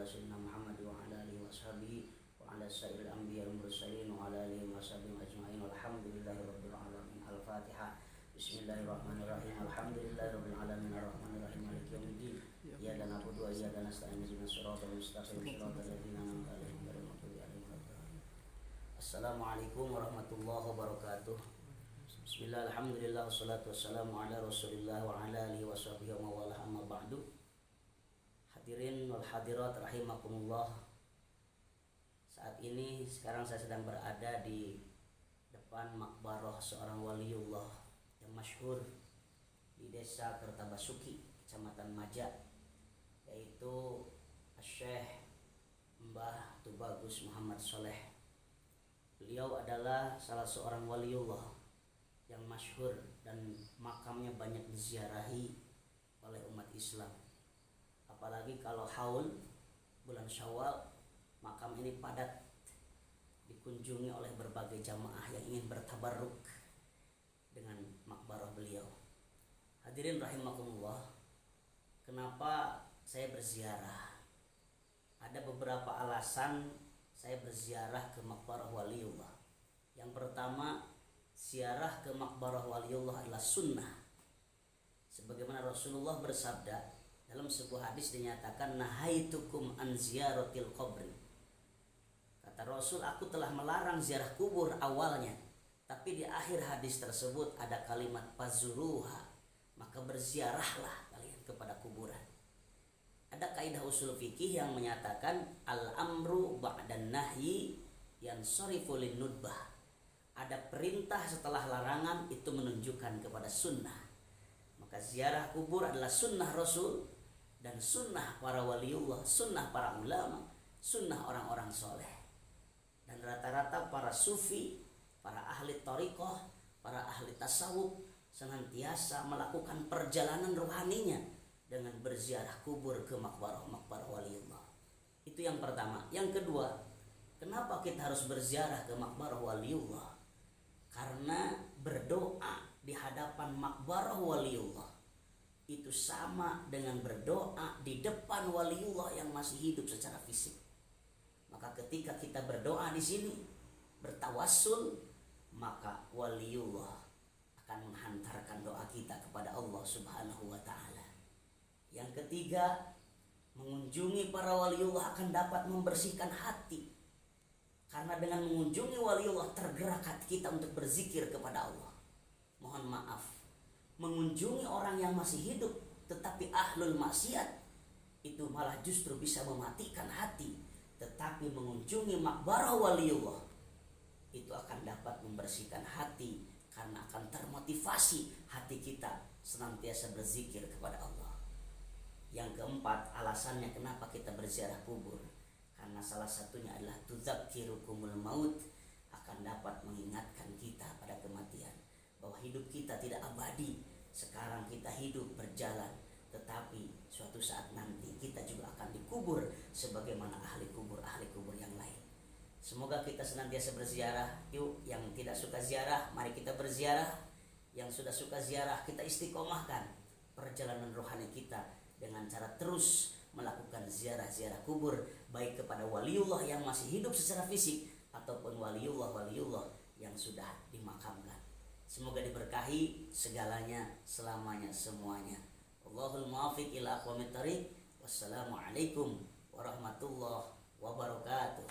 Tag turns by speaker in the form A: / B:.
A: ala sayyidina Muhammad wa ala alihi washabihi wa ala sayyidil anbiya wal mursalin wa ala alihi washabihi ajma'in walhamdulillahirabbil alamin. Al-Fatihah. Bismillahirrahmanirrahim. Alhamdulillahirabbil alamin arrahmanirrahim maliki yaumiddin. Iyyaka na'budu wa iyyaka nasta'in ihdinas siratal mustaqim siratal ladzina an'amta 'alaihim ghairil maghdubi 'alaihim waladdallin. Assalamualaikum warahmatullahi wabarakatuh. Bismillah, alhamdulillah, wassalatu wassalamu ala rasulillah wa ala alihi wa sahbihi wa mawalah, amma ba'du. Hadirin wal hadirat rahimakumullah. Saat ini sekarang saya sedang berada di depan makbarah seorang waliullah yang masyhur di desa Kertabasuki, Kecamatan Majak, yaitu Syekh Mbah Tubagus Muhammad Soleh. Beliau adalah salah seorang waliullah yang masyhur dan makamnya banyak diziarahi oleh umat Islam. Apalagi kalau haul bulan Syawal, makam ini padat dikunjungi oleh berbagai jamaah yang ingin bertabarruk dengan makbarah beliau. Hadirin rahimakumullah, kenapa saya berziarah? Ada beberapa alasan saya berziarah ke makbarah waliullah. Yang pertama, ziarah ke makbarah waliullah adalah sunnah. Sebagaimana Rasulullah bersabda dalam sebuah hadis, dinyatakan nahaitukum an ziyaratil qabri. Kata Rasul, aku telah melarang ziarah kubur awalnya, tapi di akhir hadis tersebut ada kalimat fazuruha, maka berziarahlah kalian kepada kuburan. Ada kaidah usul fikih yang menyatakan al-amru ba'dan nahyi yansarifu linnudbah. Ada perintah setelah larangan, itu menunjukkan kepada sunnah. Maka ziarah kubur adalah sunnah Rasul dan sunnah para waliullah, sunnah para ulama, sunnah orang-orang soleh. Dan rata-rata para sufi, para ahli thariqah, para ahli tasawuf senantiasa melakukan perjalanan rohaninya dengan berziarah kubur ke makbarah waliullah. Itu yang pertama. Yang kedua, kenapa kita harus berziarah ke makbarah waliullah? Karena berdoa di hadapan makbarah waliullah itu sama dengan berdoa di depan waliullah yang masih hidup secara fisik. Maka ketika kita berdoa di sini, bertawassul, maka waliullah akan menghantarkan doa kita kepada Allah Subhanahu wa taala. Yang ketiga, mengunjungi para waliullah akan dapat membersihkan hati. Karena dengan mengunjungi waliullah tergerak hati kita untuk berzikir kepada Allah. Mohon maaf, mengunjungi orang yang masih hidup tetapi ahlul maksiat itu malah justru bisa mematikan hati. Tetapi mengunjungi makbarah waliullah itu akan dapat membersihkan hati, karena akan termotivasi hati kita senantiasa berzikir kepada Allah. Yang keempat, alasannya kenapa kita berziarah kubur, karena salah satunya adalah tudzakirukumul maut, akan dapat mengingatkan kita pada kematian, bahwa hidup kita tidak abadi. Sekarang kita hidup berjalan, tetapi suatu saat nanti kita juga akan dikubur sebagaimana ahli kubur yang lain. Semoga kita senantiasa berziarah. Yuk, yang tidak suka ziarah, mari kita berziarah. Yang sudah suka ziarah, kita istiqomahkan perjalanan rohani kita dengan cara terus melakukan ziarah-ziarah kubur, baik kepada waliullah yang masih hidup secara fisik ataupun waliullah yang sudah dimakamkan. Semoga diberkahi segalanya, selamanya, semuanya. Allahul muwaffiq ila aqwamit thariq. Wassalamualaikum warahmatullahi wabarakatuh.